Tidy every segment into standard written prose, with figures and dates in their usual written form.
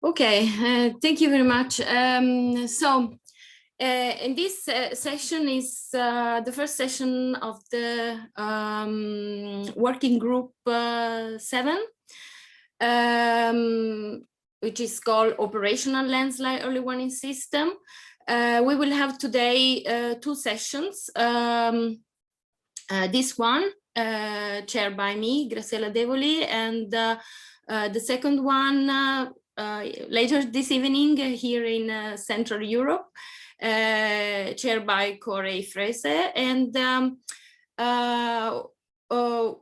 Okay, thank you very much. In this session is the first session of the working group 7, which is called Operational Landslide Early Warning System. We will have today 2 sessions. This one, chaired by me, Graciela Devoli, and the second one later this evening here in Central Europe, chaired by Corey Frese. And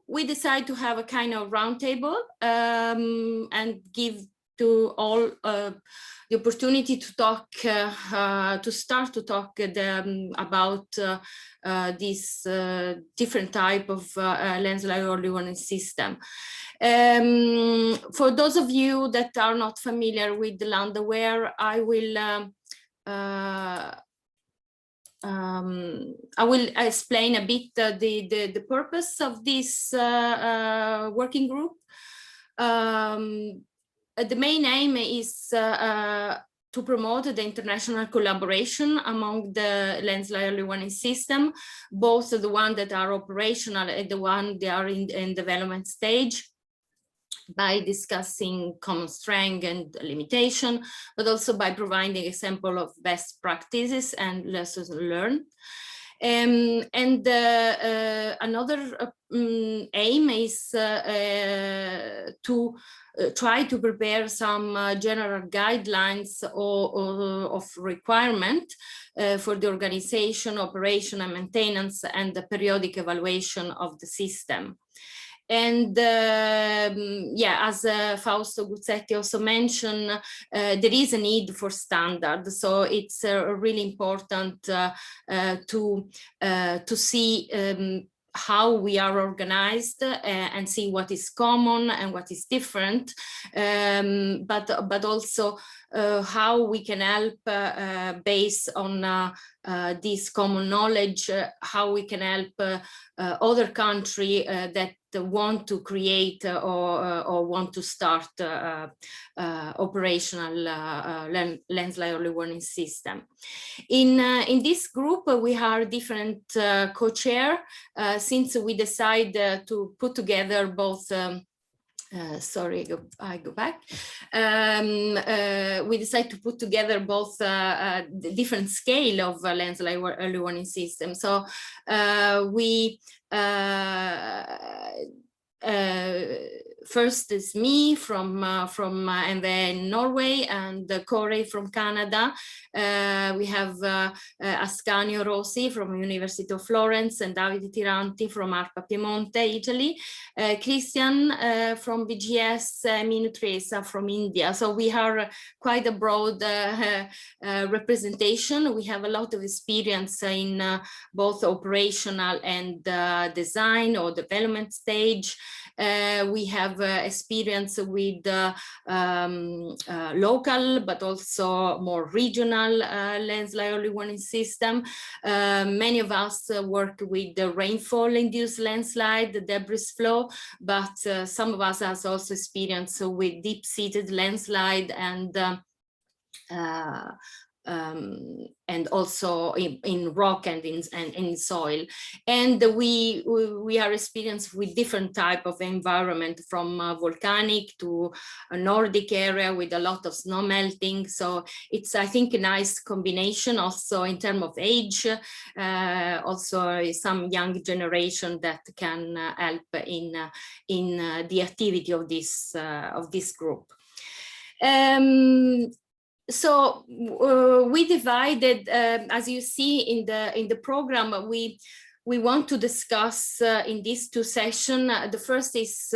we decided to have a kind of roundtable and give to all the opportunity to talk, to start to talk about this different type of landslide early warning system. For those of you that are not familiar with the LandAware, I will explain a bit the purpose of this working group. The main aim is to promote the international collaboration among the landslide early warning system, both the ones that are operational and the ones that are in development stage, by discussing common strength and limitation, but also by providing example of best practices and lessons learned. Another aim is to try to prepare some general guidelines of requirement for the organization, operation and maintenance, and the periodic evaluation of the system. And yeah, as Fausto Guzzetti also mentioned, there is a need for standards. So it's really important to see how we are organized and see what is common and what is different, but also how we can help based on this common knowledge, how we can help other countries that want to create or want to start operational landslide early warning system. In this group, we are different co-chair since we decided to put together both. Sorry, I go back. We decided to put together both the different scale of landslide early warning system. So we first is me from and then Norway, and Corey from Canada. We have Ascanio Rossi from University of Florence and Davide Tiranti from ARPA Piemonte, Italy. Christian from BGS, Minu Tresa from India. So we are quite a broad representation. We have a lot of experience in both operational and design or development stage. We have experience with local, but also more regional landslide early warning system. Many of us work with the rainfall-induced landslide, the debris flow, but some of us have also experience with deep-seated landslide and also in rock and in soil. And we are experienced with different type of environment, from volcanic to a Nordic area with a lot of snow melting. So it's, I think, a nice combination also in terms of age, also some young generation that can help in the activity of this group. So we divided, as you see in the program, we want to discuss in these 2 sessions. The first is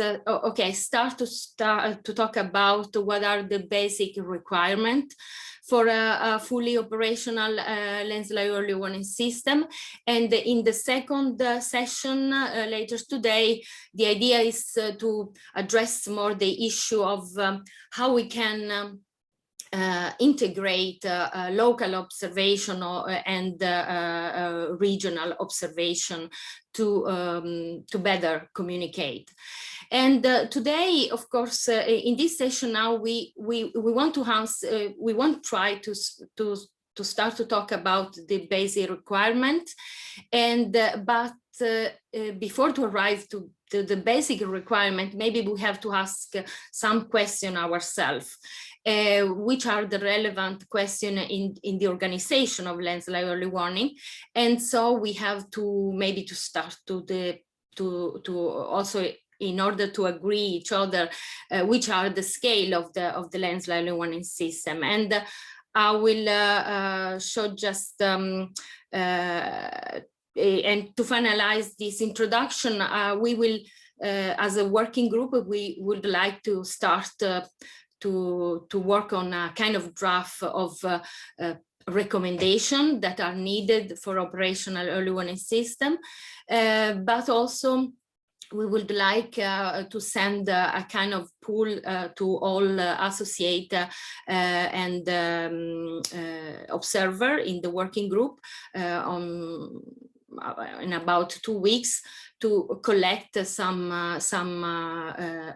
start to talk about what are the basic requirements for a fully operational landslide early warning system. And in the second session later today, the idea is to address more the issue of how we can integrate local observation and regional observation to better communicate. And today, of course, in this session now, we want to we want to try to start to talk about the basic requirement, and but before to arrive to the basic requirement, maybe we have to ask some question ourselves. Which are the relevant question in the organization of landslide early warning, and so we have to maybe to start to also in order to agree each other which are the scale of the landslide early warning system. And I will show just and to finalize this introduction, we will as a working group, we would like to start to work on a kind of draft of recommendation that are needed for operational early warning system, but also we would like to send a kind of pool to all associate and observer in the working group in about 2 weeks, to collect some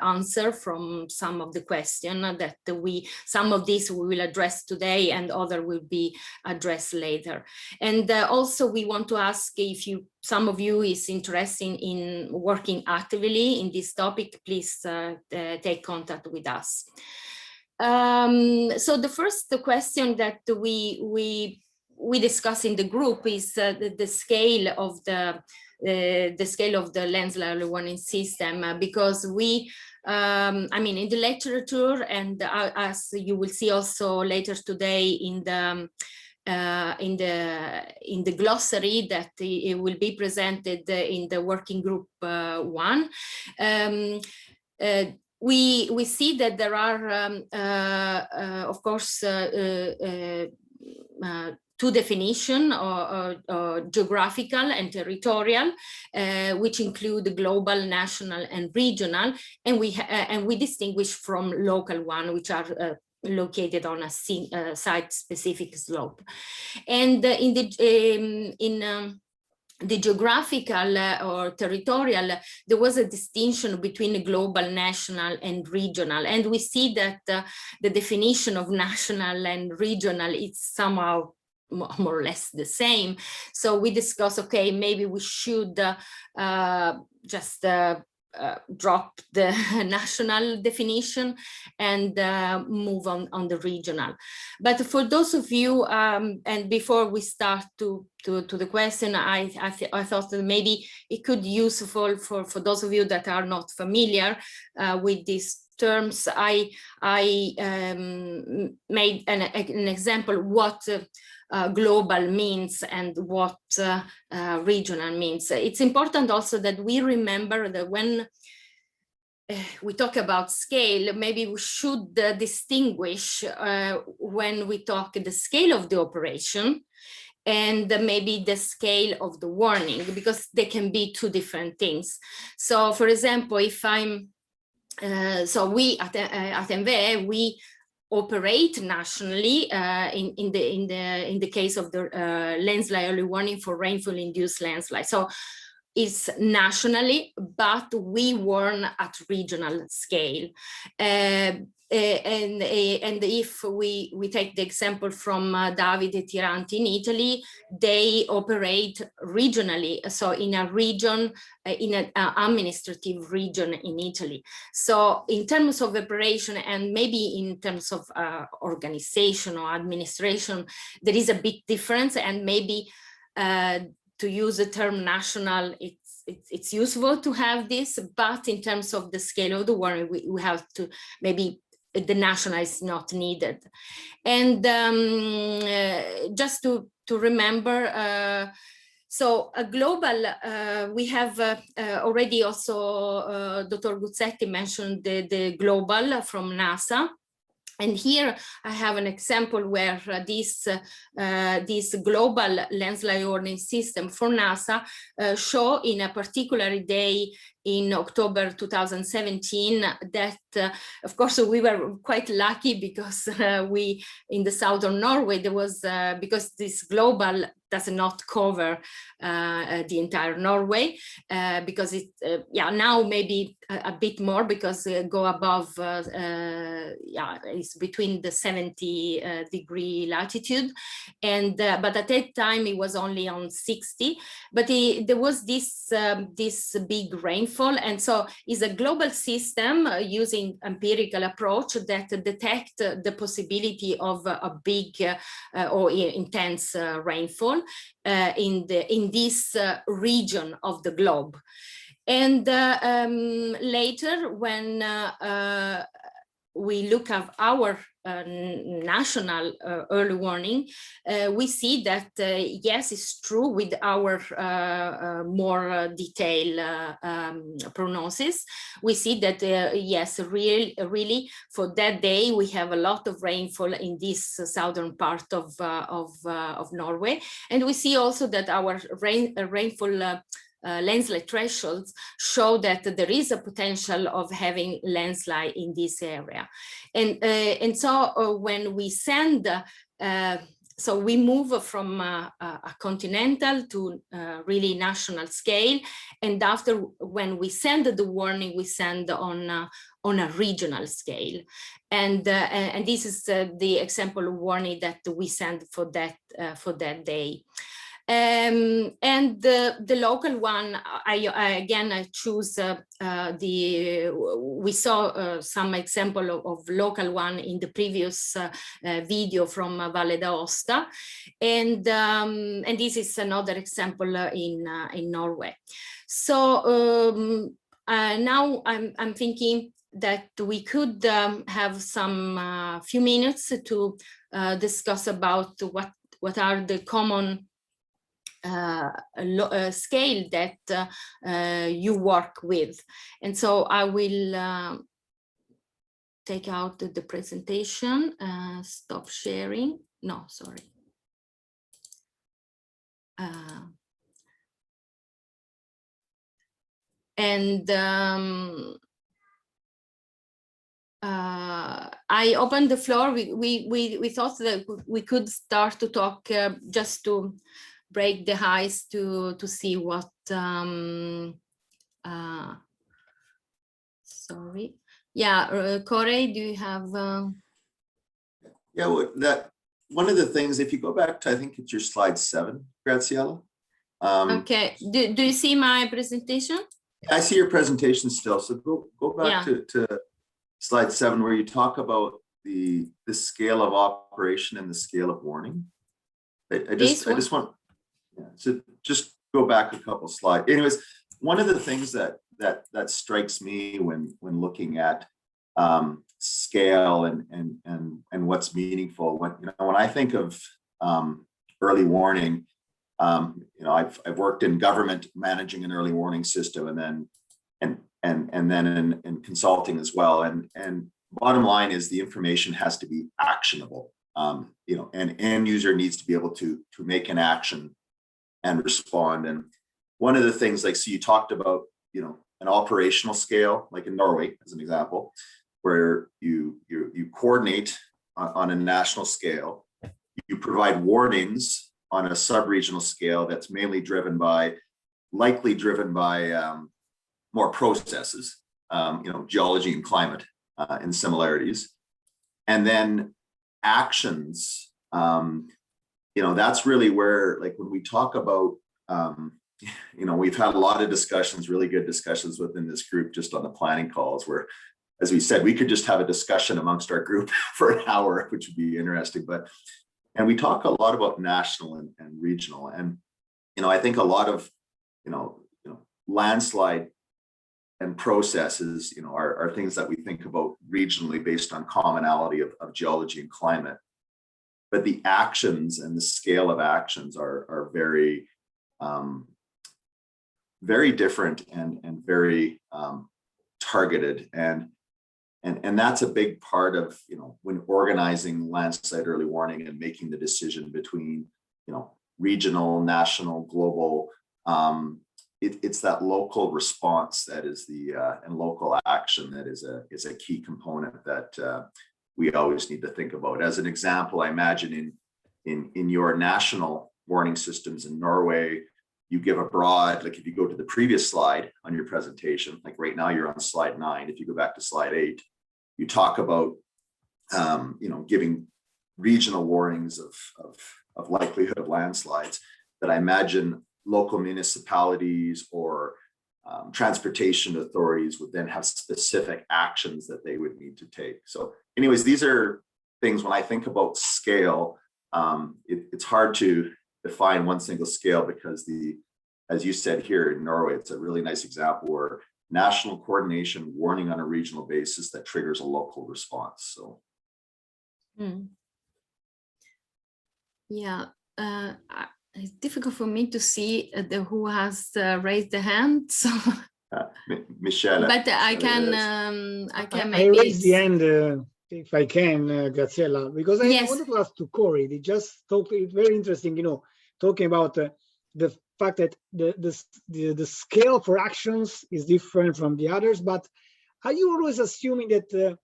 answer from some of the question that some of these we will address today and other will be addressed later. And also we want to ask if some of you is interested in working actively in this topic, please take contact with us. So the first question that we discuss in the group is the scale of the landslide early warning system, because I mean, in the literature, and as you will see also later today in the glossary that it will be presented in the working group 1, we see that there are, of course, two definitions, geographical and territorial, which include global, national, and regional, and we distinguish from local one, which are located on a site-specific slope. And in the geographical or territorial, there was a distinction between global, national, and regional. And we see that the definition of national and regional is somehow more or less the same. So we discuss, okay, maybe we should just drop the national definition and move on the regional. But for those of you, and before we start to the question, I thought that maybe it could be useful for those of you that are not familiar with these terms. I made an example what global means and what regional means. It's important also that we remember that when we talk about scale, maybe we should distinguish when we talk the scale of the operation and maybe the scale of the warning, because they can be two different things. So for example, if I'm so we at MVE, we operate nationally in the case of the landslide early warning for rainfall-induced landslide. So it's nationally, but we warn at regional scale. And if we take the example from Davide Tiranti in Italy, they operate regionally, so in a region, in an administrative region in Italy. So in terms of operation and maybe in terms of organization or administration, there is a big difference, and maybe to use the term national, it's useful to have this, but in terms of the scale of the warning, we have to maybe the national is not needed. And just to remember, so a global, we have already also Dr. Guzzetti mentioned the global from NASA. And here I have an example where this global landslide warning system for NASA show in a particular day in October 2017 that, of course, we were quite lucky because we, in the southern Norway, there was, because this global does not cover the entire Norway, because it, now maybe a bit more, because go above, it's between the 70-degree latitude, and but at that time it was only on 60. But there was this big rainfall, and so it's a global system using empirical approach that detect the possibility of a big or intense rainfall in this region of the globe. And later, when we look at our national early warning, we see that yes, it's true with our more detailed prognosis. We see that yes, really for that day we have a lot of rainfall in this southern part of Norway, and we see also that our rainfall landslide thresholds show that there is a potential of having landslide in this area. And so when we send, so we move from a continental to really national scale, and after, when we send the warning, we send on a regional scale, and this is the example of warning that we send for that day. And the local one, I choose we saw some example of local one in the previous video from Valle d'Aosta, and this is another example in Norway. So now I'm thinking that we could have some few minutes to discuss about what are the common scale that you work with. And so I will take out the presentation, stop sharing. No, sorry. I opened the floor. We thought that we could start to talk just to break the ice to see what sorry. Yeah, Corey, do you have yeah, well, that one of the things, if you go back to, I think it's your slide 7, Graziella. Okay, do you see my presentation? I see your presentation still, so go back to slide 7, where you talk about the scale of operation and the scale of warning. I just want to just go back a couple slides. Anyways, one of the things that strikes me when looking at scale and what's meaningful, when I think of early warning, I've worked in government managing an early warning system, and then in consulting as well. And bottom line is the information has to be actionable. An end user needs to be able to make an action and respond. And one of the things, like, so you talked about, an operational scale, like in Norway, as an example, where you coordinate on a national scale, you provide warnings on a sub-regional scale that's mainly likely driven by more processes, geology and climate and similarities. And then actions, that's really where, like, when we talk about, we've had a lot of discussions, really good discussions within this group, just on the planning calls, where, as we said, we could just have a discussion amongst our group for an hour, which would be interesting. And we talk a lot about national and regional. And, I think a lot of, landslide and processes, are things that we think about regionally based on commonality of geology and climate. But the actions and the scale of actions are very, very different and very targeted. And that's a big part of, when organizing landslide early warning and making the decision between, regional, national, global. It's that local response that is and local action that is a key component that we always need to think about. As an example, I imagine in your national warning systems in Norway. You give a broad, like if you go to the previous slide on your presentation, like right now you're on slide 9. If you go back to slide 8, you talk about, giving regional warnings of likelihood of landslides that I imagine local municipalities or transportation authorities would then have specific actions that they would need to take. So anyways, these are things when I think about scale, it's hard to define one single scale because as you said here in Norway, it's a really nice example where national coordination warning on a regional basis that triggers a local response. So. Yeah, it's difficult for me to see who has raised the hand. So, Michelle, but I can maybe I raise the hand if I can, Graziella, because I wanted to ask to Corey. They just talked. It's very interesting, talking about the fact that the scale for actions is different from the others. But are you always assuming that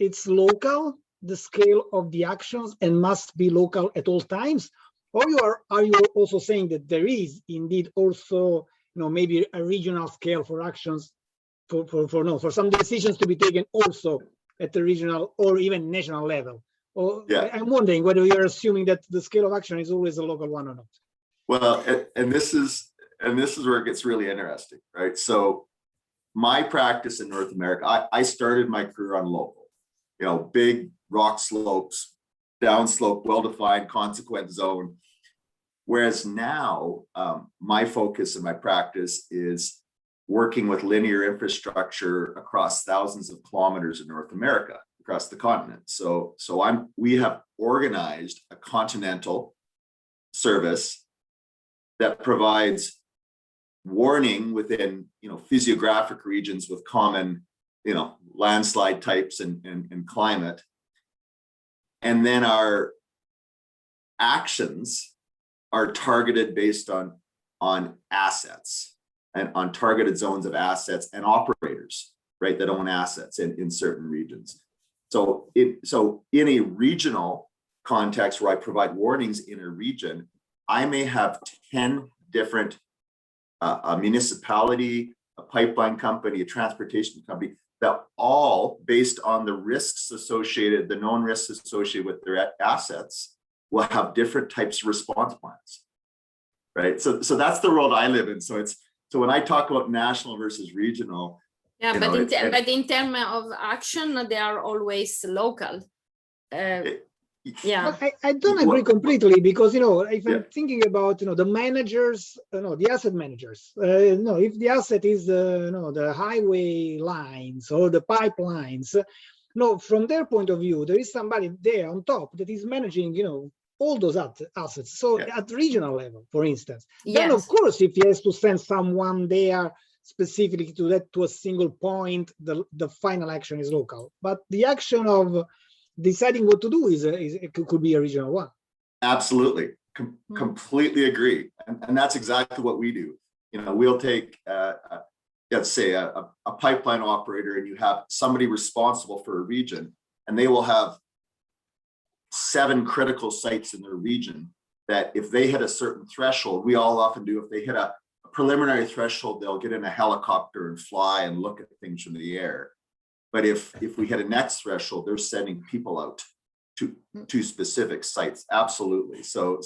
it's local, the scale of the actions, and must be local at all times? Or are you also saying that there is indeed also, maybe a regional scale for actions for some decisions to be taken also at the regional or even national level? Or I'm wondering whether you're assuming that the scale of action is always a local one or not. Well, and this is where it gets really interesting, right? So my practice in North America, I started my career on local, big rock slopes, downslope, well-defined consequent zone. Whereas now my focus in my practice is working with linear infrastructure across thousands of kilometers in North America, across the continent. So we have organized a continental service that provides warning within physiographic regions with common landslide types and climate. And then our actions are targeted based on assets and on targeted zones of assets and operators, right, that own assets in certain regions. So in a regional context where I provide warnings in a region, I may have 10 different a municipality, a pipeline company, a transportation company, that all based on the risks associated, the known risks associated with their assets, will have different types of response plans, right? So that's the world I live in. So when I talk about national versus regional, but in terms of action, they are always local. I don't agree completely, because if I'm thinking about the managers, the asset managers, if the asset is the highway lines or the pipelines, from their point of view, there is somebody there on top that is managing all those assets. So at regional level, for instance, then of course, if he has to send someone there specifically to a single point, the final action is local. But the action of deciding what to do it could be a regional one. Absolutely, completely agree, and that's exactly what we do. We'll take, let's say, a pipeline operator, and you have somebody responsible for a region, and they will have 7 critical sites in their region that if they hit a certain threshold, we all often do, if they hit a preliminary threshold, they'll get in a helicopter and fly and look at things from the air. But if we hit a next threshold, they're sending people out to specific sites. Absolutely. So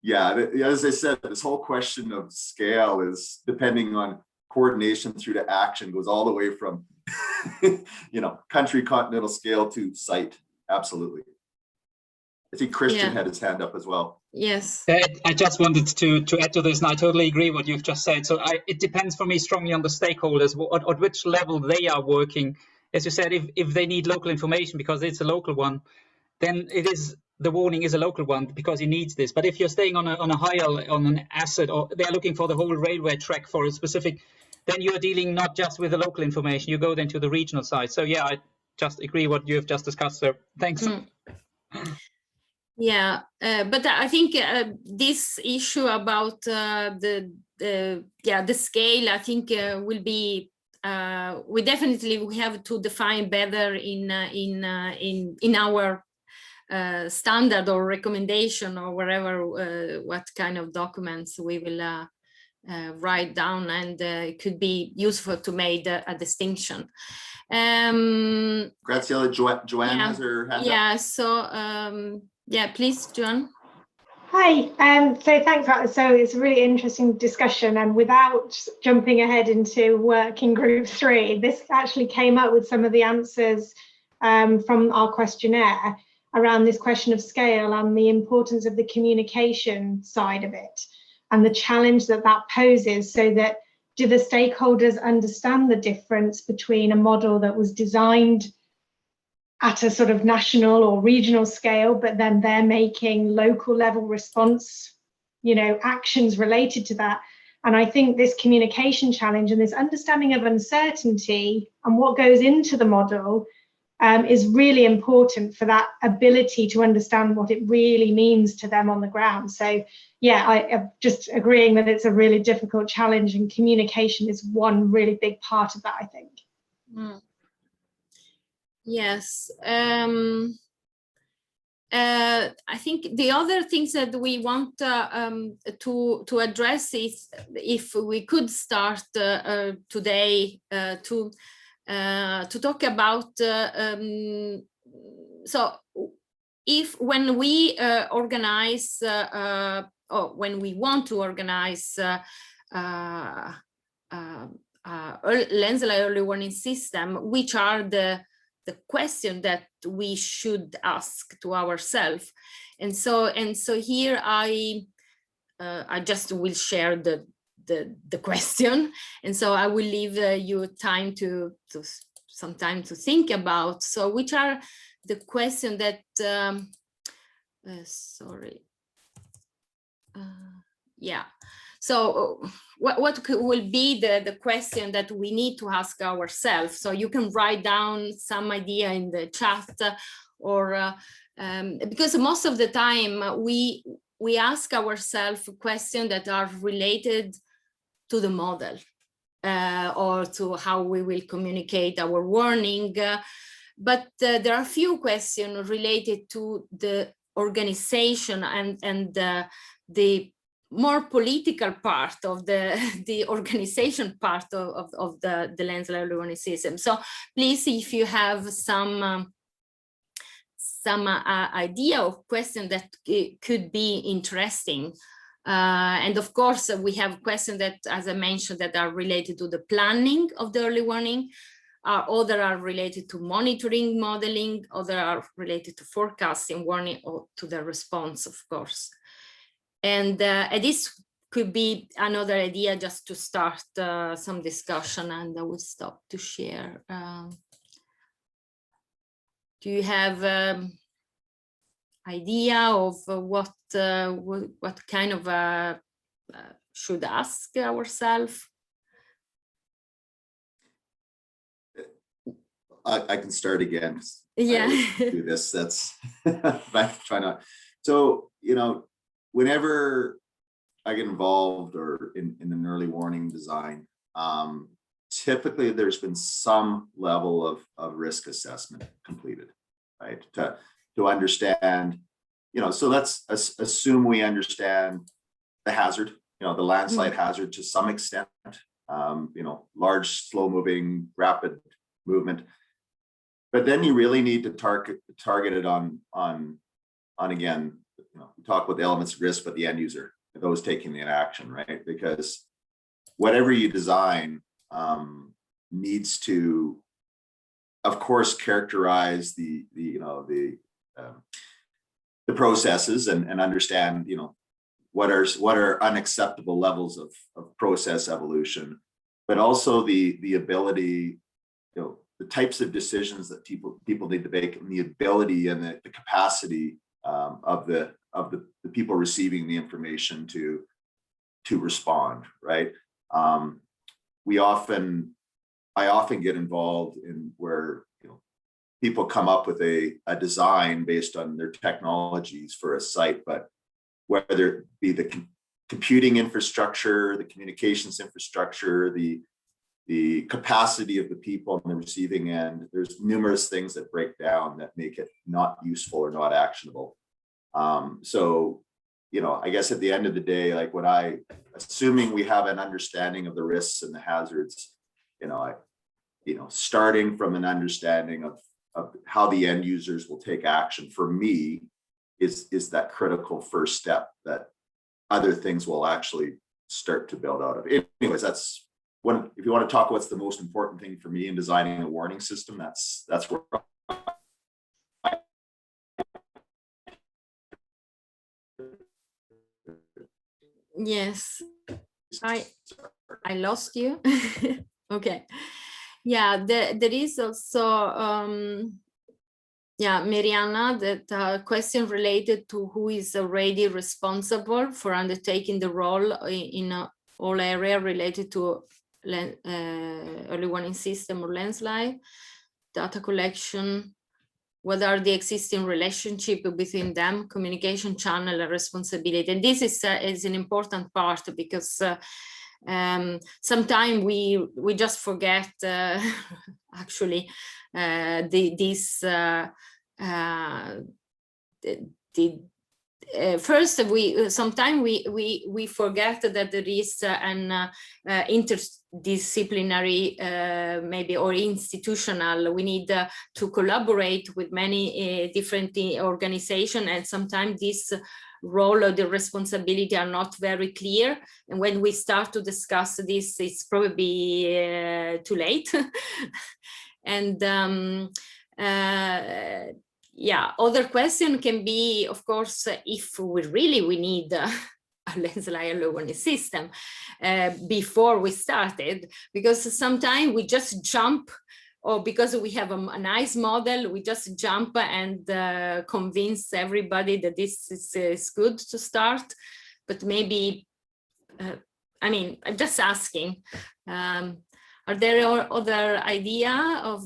yeah, as I said, this whole question of scale is depending on coordination through to action, goes all the way from country, continental scale to site. Absolutely. I think Christian had his hand up as well. Yes. I just wanted to add to this, and I totally agree what you've just said. So it depends for me strongly on the stakeholders, at which level they are working. As you said, if they need local information because it's a local one, then the warning is a local one because he needs this. But if you're staying on an asset, or they're looking for the whole railway track for a specific, then you're dealing not just with the local information, you go then to the regional side. So yeah, I just agree what you have just discussed there. Thanks. Yeah, but I think this issue about the scale, I think will be we definitely have to define better in our standard or recommendation or whatever, what kind of documents we will write down, and it could be useful to make a distinction. Graziella, Joanne yeah, has her hand yeah, up. so yeah, please, Joanne. Hi, so thanks. So it's a really interesting discussion, and without jumping ahead into working group 3, this actually came up with some of the answers from our questionnaire around this question of scale and the importance of the communication side of it and the challenge that that poses. So that, do the stakeholders understand the difference between a model that was designed at a sort of national or regional scale, but then they're making local level response, actions related to that? And I think this communication challenge and this understanding of uncertainty and what goes into the model is really important for that ability to understand what it really means to them on the ground. So yeah, I'm just agreeing that it's a really difficult challenge, and communication is one really big part of that, I think. Mm. Yes. I think the other things that we want to address is, if we could start today to talk about, so if when we organize or when we want to organize LandAware early warning system, which are the question that we should ask to ourselves. And so here I just will share the question, and so I will leave you time to some time to think about. So which are the question that yeah, so what will be the question that we need to ask ourselves? So you can write down some idea in the chat, or because most of the time we ask ourselves questions that are related to the model or to how we will communicate our warning, but there are few questions related to the organization and the more political part of the organization part of the LandAware early warning system. So please, if you have some idea of question that could be interesting, and of course we have questions that, as I mentioned, that are related to the planning of the early warning, other are related to monitoring, modeling, other are related to forecasting, warning, or to the response, of course. And this could be another idea just to start some discussion, and I will stop to share. Do you have idea of what kind of should ask ourselves? I can start again. Yeah. Do this. That's try not. So whenever I get involved or in an early warning design, typically there's been some level of risk assessment completed, right? To understand, so let's assume we understand the hazard, the landslide hazard to some extent, large, slow moving, rapid movement. But then you really need to target it on again, talk with the elements of risk, but the end user, those taking the action, right? Because whatever you design needs to, of course, characterize the processes and understand, what are unacceptable levels of process evolution, but also the ability, the types of decisions that people need to make, and the ability and the capacity of the people receiving the information to respond, right? I often get involved in where people come up with a design based on their technologies for a site, but whether it be the computing infrastructure, the communications infrastructure, the the capacity of the people on the receiving end. There's numerous things that break down that make it not useful or not actionable. So, you know, I guess at the end of the day, like assuming we have an understanding of the risks and the hazards, starting from an understanding of how the end users will take action, for me, is that critical first step that other things will actually start to build out of. Anyways, that's one. If you want to talk what's the most important thing for me in designing a warning system, that's where. Yes, I lost you. Okay. Yeah, there is also Mariana, that question related to who is already responsible for undertaking the role in all area related to early warning system or landslide, data collection. What are the existing relationship between them, communication channel and responsibility? And this is an important part, because sometimes we just forget actually first sometimes we forget that there is an interdisciplinary maybe or institutional. We need to collaborate with many different organizations, and sometimes this role or the responsibility are not very clear, and when we start to discuss this, it's probably too late. And other question can be, of course, if we need a landslide early warning system before we started, because sometimes we just jump, or because we have a nice model, we just jump and convince everybody that this is good to start. But maybe, I mean, I'm just asking, are there other idea of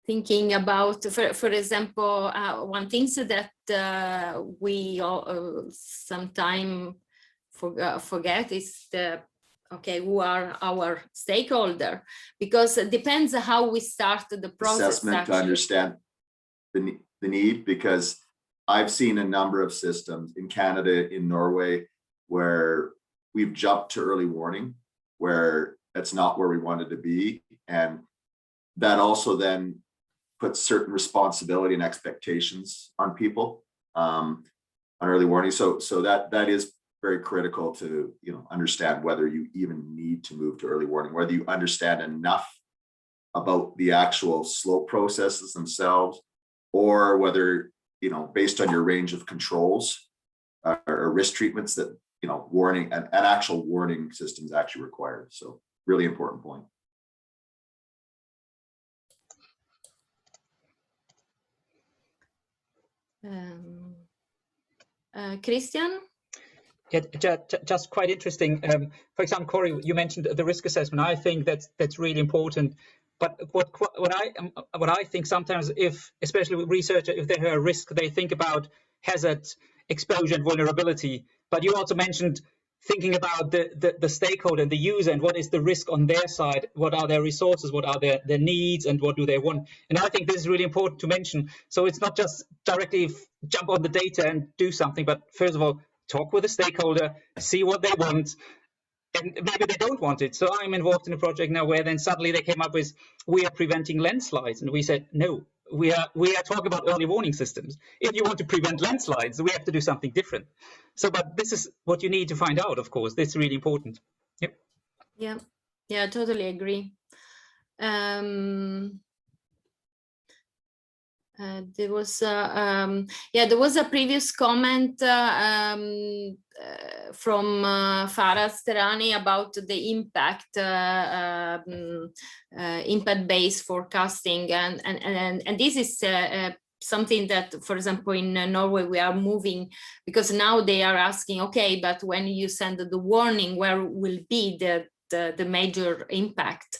thinking about, for example, one thing that we sometimes forget is who are our stakeholder, because it depends how we start the process. Assessment to understand the need, because I've seen a number of systems in Canada, in Norway, where we've jumped to early warning, where that's not where we wanted to be. And that also then puts certain responsibility and expectations on people on early warning. So that is very critical to understand whether you even need to move to early warning, whether you understand enough about the actual slope processes themselves, or whether based on your range of controls or risk treatments that warning and actual warning systems actually required. So really important point. Christian? Yeah, just quite interesting. For example, Corey, you mentioned the risk assessment. I think that's really important. But what I think sometimes, especially with researchers, if they hear a risk, they think about hazard, exposure, and vulnerability. But you also mentioned thinking about the stakeholder and the user, and what is the risk on their side, what are their resources, what are their needs, and what do they want. And I think this is really important to mention. So it's not just directly jump on the data and do something, but first of all, talk with the stakeholder, see what they want, and maybe they don't want it. So I'm involved in a project now where then suddenly they came up with, we are preventing landslides. And we said, no, we are talking about early warning systems. If you want to prevent landslides, we have to do something different. So, but this is what you need to find out, of course. This is really important. Yep. Yeah, totally agree. There was a previous comment from Farah Sterani about the impact-based forecasting, and this is something that, for example, in Norway we are moving, because now they are asking, okay, but when you send the warning, where will be the major impact?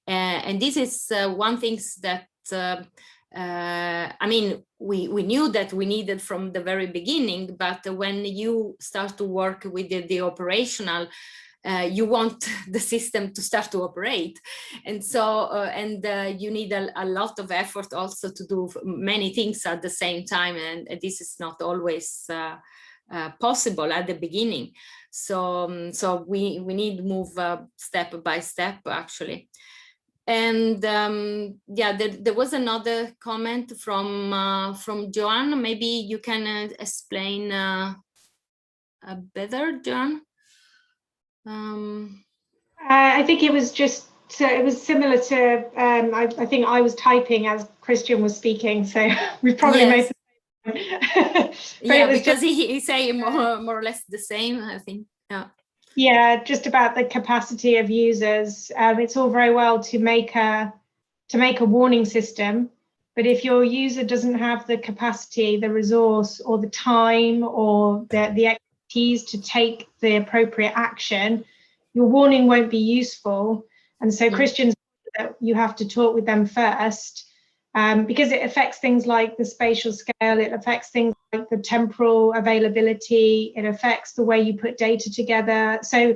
And this is one thing that I mean, we knew that we needed from the very beginning, but when you start to work with the operational, you want the system to start to operate. And so, you need a lot of effort also to do many things at the same time. And this is not always possible at the beginning. So, we need to move step by step, actually. And yeah, there was another comment from Joanne. Maybe you can explain better, Joanne. I think it was just, it was similar to, I think I was typing as Christian was speaking, so we probably made the same. Yeah, because he say more or less the same, I think. Yeah. Yeah, just about the capacity of users. It's all very well to make a warning system, but if your user doesn't have the capacity, the resource, or the time, or the expertise to take the appropriate action, your warning won't be useful. And so Christians, you have to talk with them first, because it affects things like the spatial scale, it affects things like the temporal availability, it affects the way you put data together. So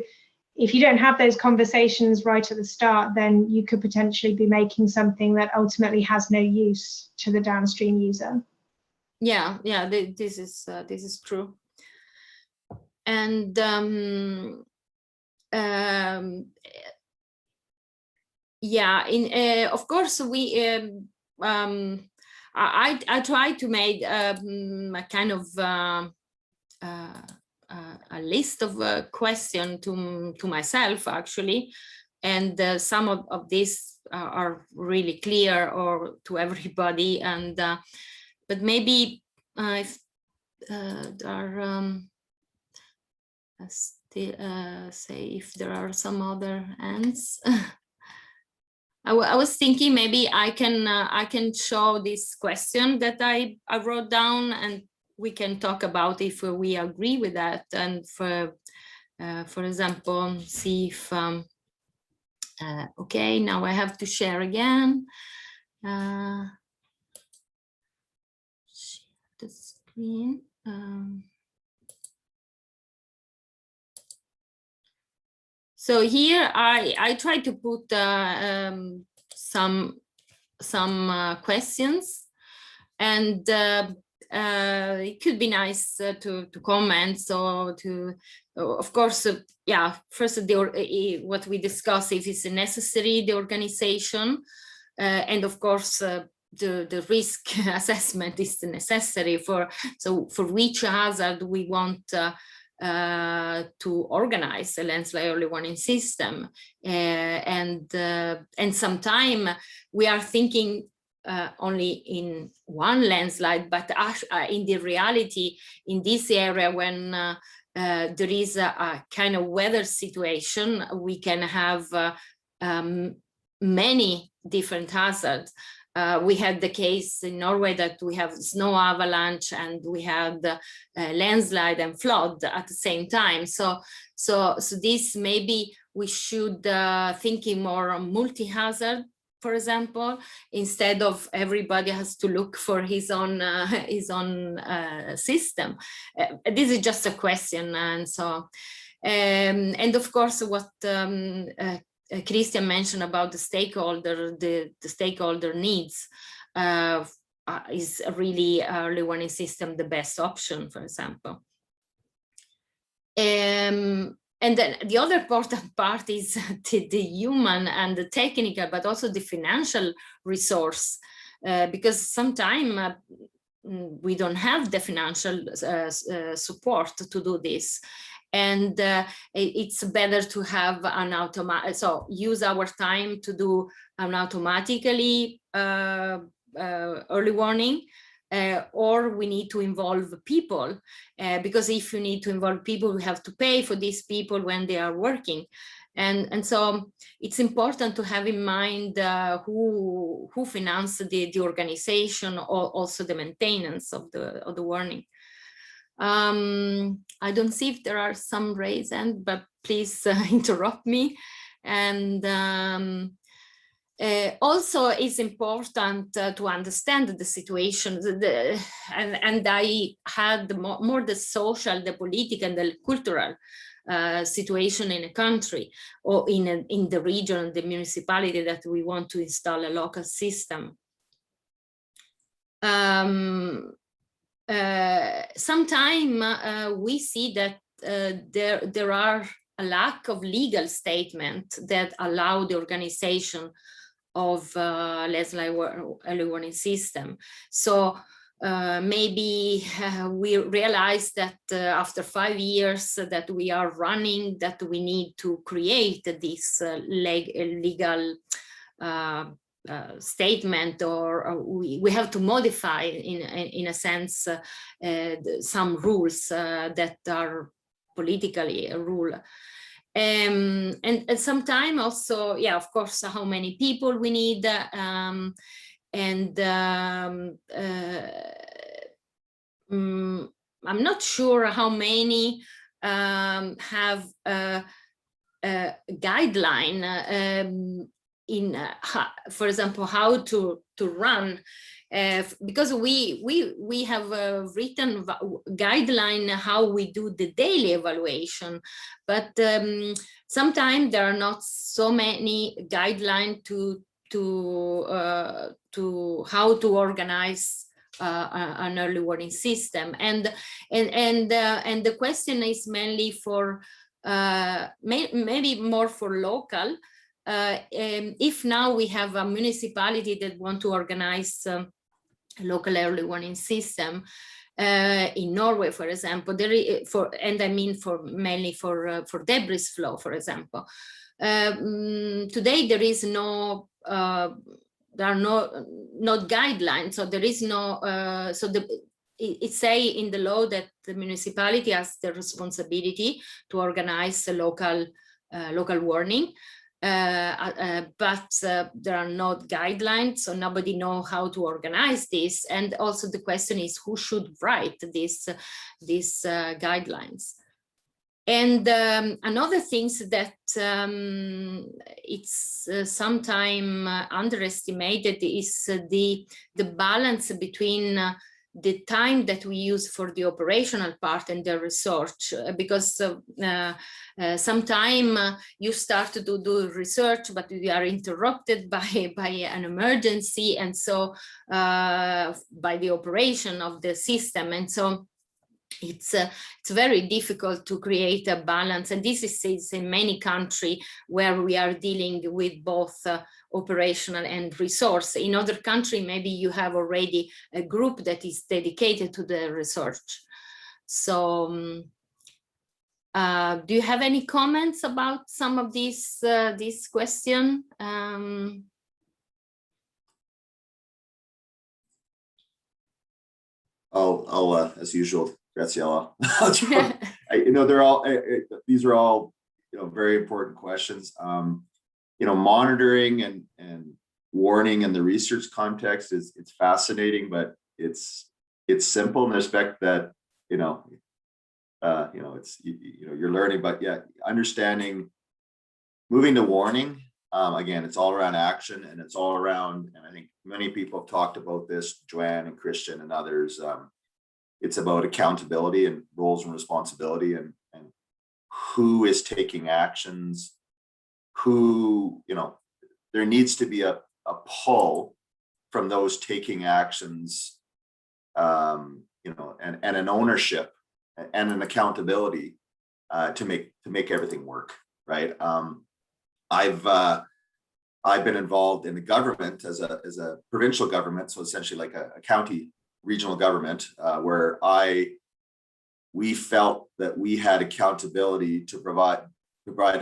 if you don't have those conversations right at the start, then you could potentially be making something that ultimately has no use to the downstream user. Yeah, this is true. And yeah, of course we I try to make a kind of a list of questions to myself, actually, and some of these are really clear or to everybody, and but maybe if there are say if there are some other hands. I was thinking maybe I can show this question that I wrote down, and we can talk about if we agree with that. And for example, see if okay, now I have to share again. Share the screen. So here I try to put some questions, and it could be nice to comment. So of course, yeah, first what we discuss, if it's necessary, the organization, and of course the risk assessment is necessary for which hazard we want to organize a landslide early warning system, and sometimes we are thinking only in one landslide, but in the reality, in this area, when there is a kind of weather situation, we can have many different hazards. We had the case in Norway that we have snow avalanche, and we had landslide and flood at the same time. So this, maybe we should thinking more on multi-hazard, for example, instead of everybody has to look for his own system. This is just a question, and so and of course what Christian mentioned about the stakeholder, the stakeholder needs, is really early warning system the best option, for example. And then the other important part is the human and the technical, but also the financial resource, because sometimes we don't have the financial support to do this. And it's better to have an automatic, so use our time to do an automatically early warning, or we need to involve people, because if you need to involve people, we have to pay for these people when they are working. And so it's important to have in mind who finances the organization, or also the maintenance of the warning. I don't see if there are some raised hands, but please interrupt me. And also, it's important to understand the situation, and I had more the social, the political, and the cultural situation in a country or in the region, the municipality that we want to install a local system. Sometimes we see that there are a lack of legal statement that allow the organization of less early warning system. So maybe we realize that after 5 years that we are running, that we need to create this legal statement, or we have to modify in a sense some rules that are politically a rule. And sometimes also, yeah, of course, how many people we need, I'm not sure how many have a guideline in, for example, how to run. Because we have written guideline how we do the daily evaluation, but sometimes there are not so many guidelines to how to organize an early warning system, and the question is mainly for maybe more for local. If now we have a municipality that want to organize a local early warning system in Norway, for example, there is, and I mean mainly for debris flow, for example. Today there is no there are not guidelines, so there is no it say in the law that the municipality has the responsibility to organize a local warning. But there are not guidelines, so nobody knows how to organize this. And also the question is who should write these guidelines. And another thing that it's sometimes underestimated is the balance between the time that we use for the operational part and the research, because sometimes you start to do research, but you are interrupted by an emergency, and so by the operation of the system, and so it's very difficult to create a balance. And this is in many countries where we are dealing with both operational and resource. In other countries, maybe you have already a group that is dedicated to the research. So do you have any comments about some of these this question? I'll as usual, Graziella. They're all these are all very important questions. Monitoring and warning in the research context it's fascinating, but it's simple in the respect that it's you're learning, but yeah, understanding moving to warning. Again, it's all around action, and it's all around, and I think many people have talked about this, Joanne and Christian and others. It's about accountability and roles and responsibility, and who is taking actions, who, there needs to be a pull from those taking actions, and an ownership and an accountability to make everything work, right? I've been involved in the government as a provincial government, so essentially like a county regional government, where we felt that we had accountability to provide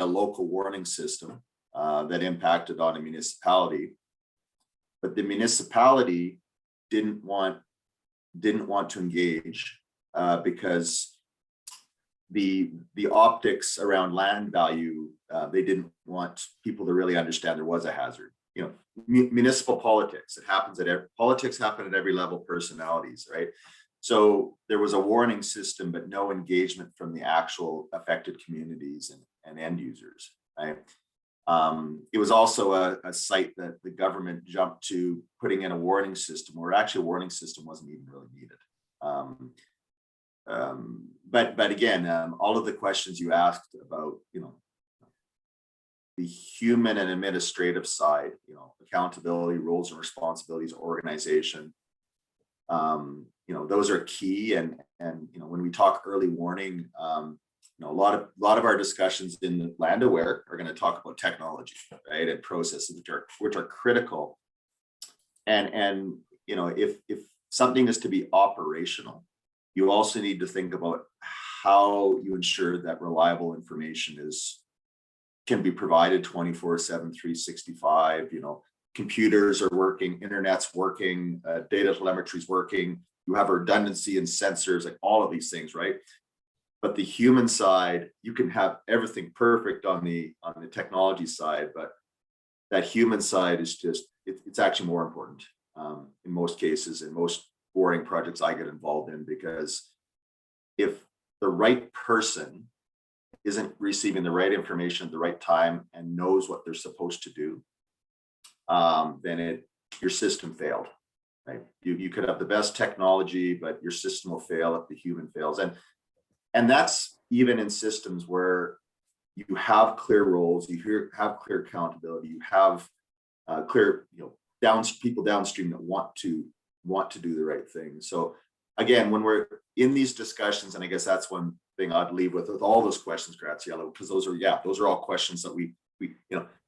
a local warning system that impacted on a municipality, but the municipality didn't want to engage because the optics around land value, they didn't want people to really understand there was a hazard. Municipal politics, politics happen at every level, personalities, right? So there was a warning system, but no engagement from the actual affected communities and end users, right? It was also a site that the government jumped to putting in a warning system, where actually a warning system wasn't even really needed. but again, all of the questions you asked about, the human and administrative side, accountability, roles and responsibilities, organization, those are key. And when we talk early warning, a lot of our discussions in LandAware are going to talk about technology, right, and processes which are critical. And if something is to be operational, you also need to think about how you ensure that reliable information can be provided 24/7, 365. Computers are working, internet's working, data telemetry is working. You have redundancy in sensors, like all of these things, right? But the human side, you can have everything perfect on the technology side, but that human side is just, it's actually more important in most cases, in most boring projects I get involved in, because if the right person isn't receiving the right information at the right time and knows what they're supposed to do, then your system failed, right? You could have the best technology, but your system will fail if the human fails. And that's even in systems where you have clear roles, you have clear accountability, you have clear, people downstream that want to do the right thing. So again, when we're in these discussions, and I guess that's one thing I'd leave with all those questions, Graziella, because those are all questions that we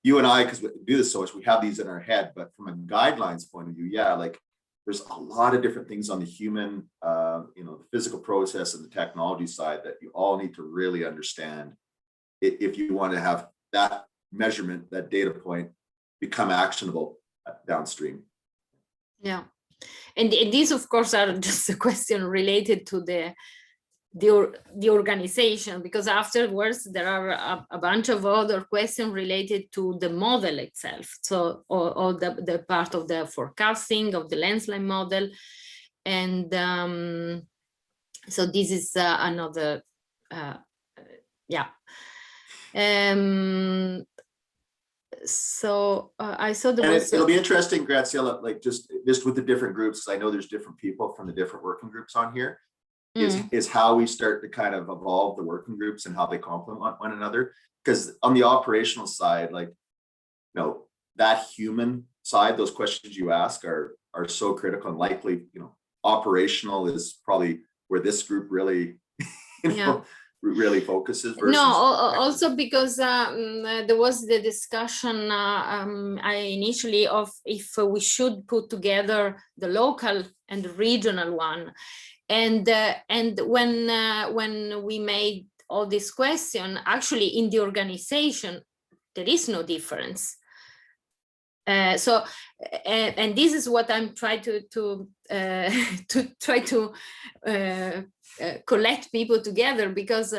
you and I, because we do this so much, we have these in our head. But from a guidelines point of view, like there's a lot of different things on the human, the physical process and the technology side that you all need to really understand if you want to have that measurement, that data point become actionable downstream. Yeah, and these, of course, are just a question related to the organization, because afterwards there are a bunch of other questions related to the model itself. So all the part of the forecasting of the landslide model, and so this is another so I saw there was it'll be interesting, Graziella, like just with the different groups, because I know there's different people from the different working groups on here. Is how we start to kind of evolve the working groups and how they complement one another. Because on the operational side, like, that human side, those questions you ask are so critical, and likely, operational is probably where this group really, really focuses. Also because there was the discussion initially of if we should put together the local and the regional one. And when we made all this question, actually in the organization, there is no difference. So this is what I'm trying to collect people together, because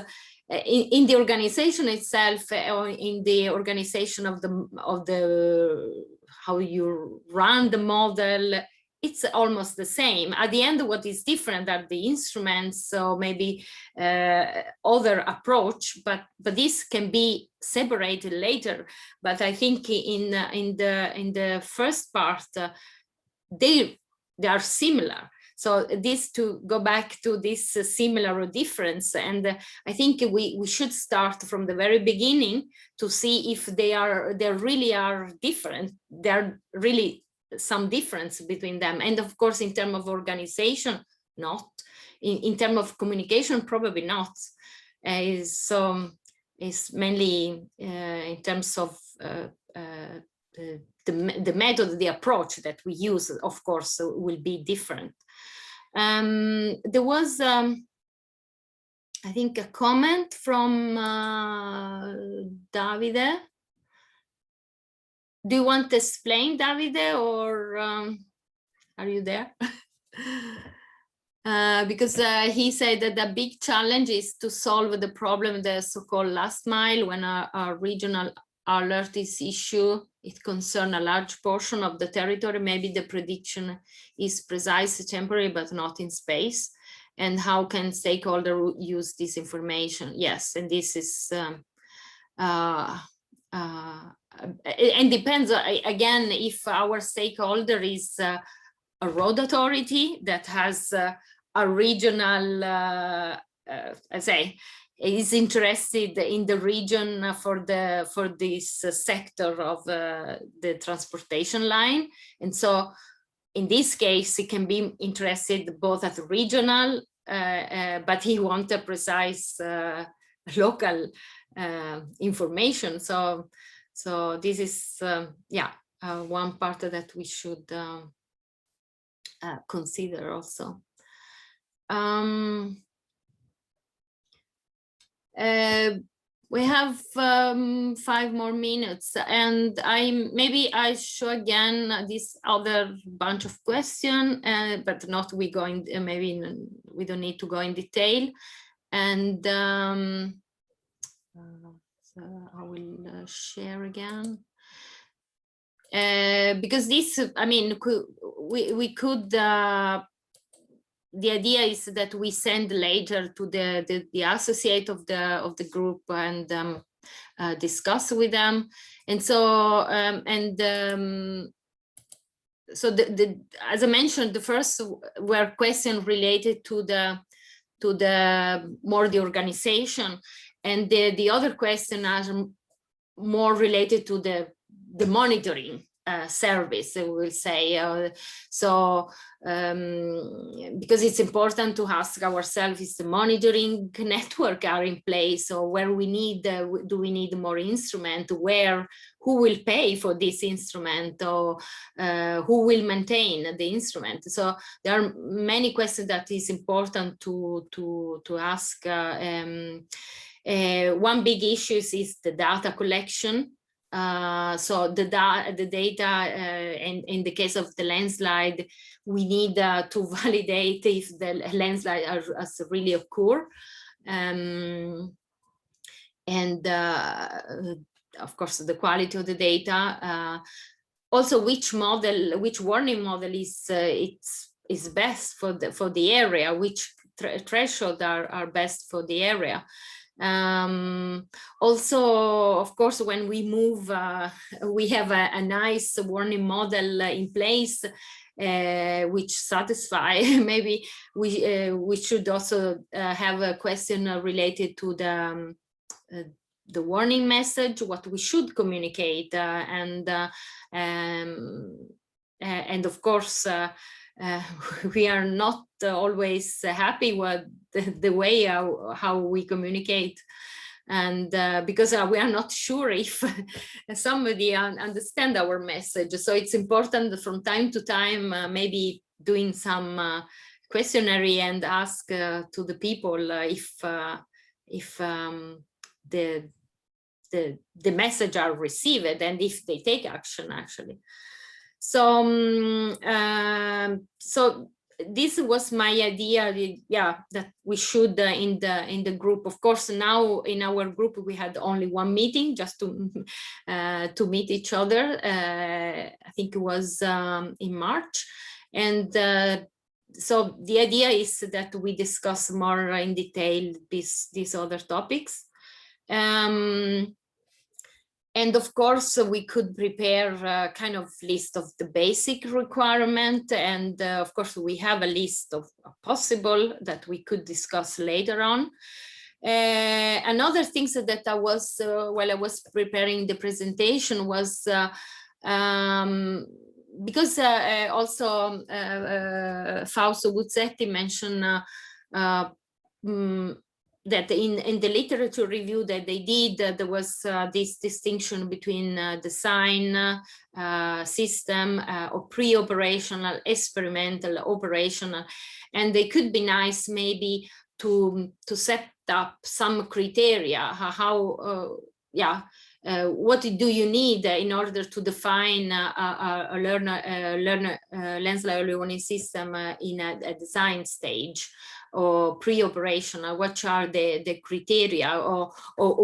in the organization itself, or in the organization of the how you run the model, it's almost the same. At the end, what is different are the instruments, so maybe other approach, but this can be separated later. But I think in the first part, they are similar. So this, to go back to this similar or difference, and I think we should start from the very beginning to see if they really are different. They're really some difference between them. And of course, in terms of organization, not. In terms of communication, probably not. So it's mainly in terms of the method, the approach that we use, of course, will be different. There was, I think, a comment from Davide. Do you want to explain, Davide, or are you there? Because he said that the big challenge is to solve the problem, the so-called last mile, when a regional alert is issued. It concerns a large portion of the territory. Maybe the prediction is precise, temporary, but not in space. And how can stakeholders use this information? Yes, and this is and depends again if our stakeholder is a road authority that has a regional I say, is interested in the region for this sector of the transportation line. And so in this case, he can be interested both at regional, but he wants a precise local information. So this is, one part that we should consider also. We have 5 more minutes, and maybe I show again this other bunch of questions, but not we going, maybe we don't need to go in detail. And so I will share again. Because this, I mean, we could, the idea is that we send later to the associate of the group and discuss with them. And so so as I mentioned, the first were questions related to the more the organization, and the other question are more related to the monitoring service, we will say. Because it's important to ask ourselves, is the monitoring network are in place, or where we need, do we need more instrument, who will pay for this instrument, or who will maintain the instrument? So there are many questions that is important to ask. One big issue is the data collection. So the data, in the case of the landslide, we need to validate if the landslide has really occurred. And of course, the quality of the data. Also, which warning model is best for the area, which threshold are best for the area. Also, of course, when we move, we have a nice warning model in place, which satisfy. Maybe we should also have a question related to the warning message, what we should communicate, and of course, we are not always happy with the way how we communicate, and because we are not sure if somebody understand our message. So it's important from time to time, maybe doing some questionnaire and ask to the people if the message are received and if they take action actually. So so this was my idea, that we should in the group. Of course, now in our group we had only one meeting just to meet each other. I think it was in March, and so the idea is that we discuss more in detail these other topics. And of course, we could prepare a kind of list of the basic requirement. And of course, we have a list of possible that we could discuss later on. Another thing that I was, while I was preparing the presentation, was because also Fausto Guzzetti mentioned that in the literature review that they did, there was this distinction between design, system, or pre-operational, experimental, operational, and they could be nice maybe to set up some criteria, what do you need in order to define a landslide early warning system in a design stage, or pre-operational? What are the criteria, or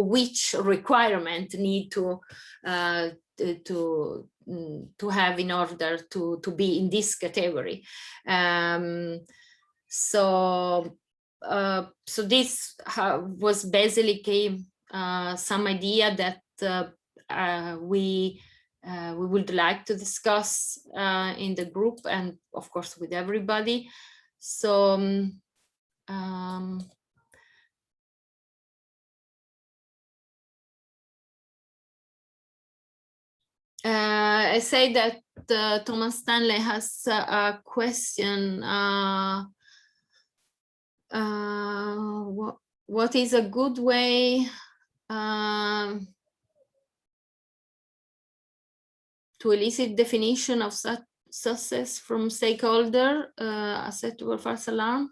which requirement need to have in order to be in this category? So this was basically some idea that we would like to discuss in the group, and of course with everybody. So I say that Thomas Stanley has a question. What is a good way to elicit definition of success from stakeholder acceptable false alarm?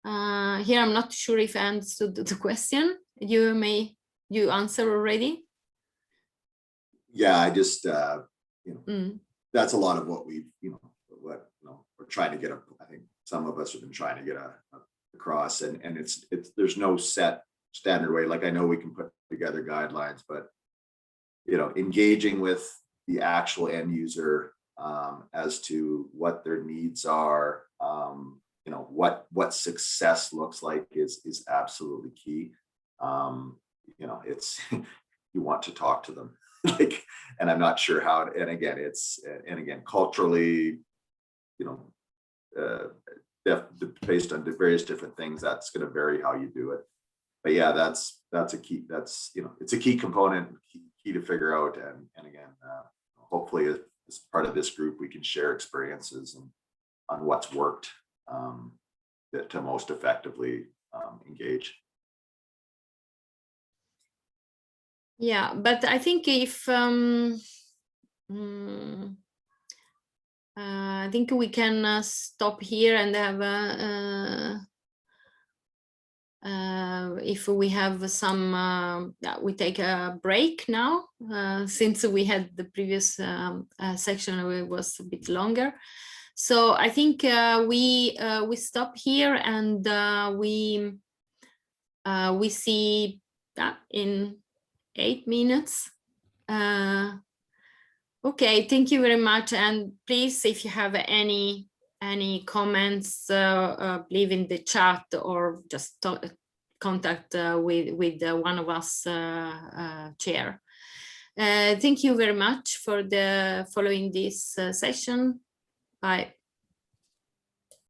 Here I'm not sure if I understood the question. You answer already? Yeah, I just that's a lot of what we've we're trying to get I think some of us have been trying to get across, and it's there's no set standard way. Like, I know we can put together guidelines, but engaging with the actual end user as to what their needs are, what success looks like is absolutely key. It's you want to talk to them, and I'm not sure how. And again, culturally, based on the various different things, that's going to vary how you do it. But yeah, that's a key. That's it's a key component, key to figure out. And again, hopefully, as part of this group, we can share experiences on what's worked to most effectively engage. Yeah, but I think if I think we can stop here and have if we have some, we take a break now, since we had the previous section, it was a bit longer. So I think we stop here, and we see in 8 minutes. Okay, thank you very much. And please, if you have any comments, leave in the chat, or just contact with one of us chair. Thank you very much for following this session. Bye.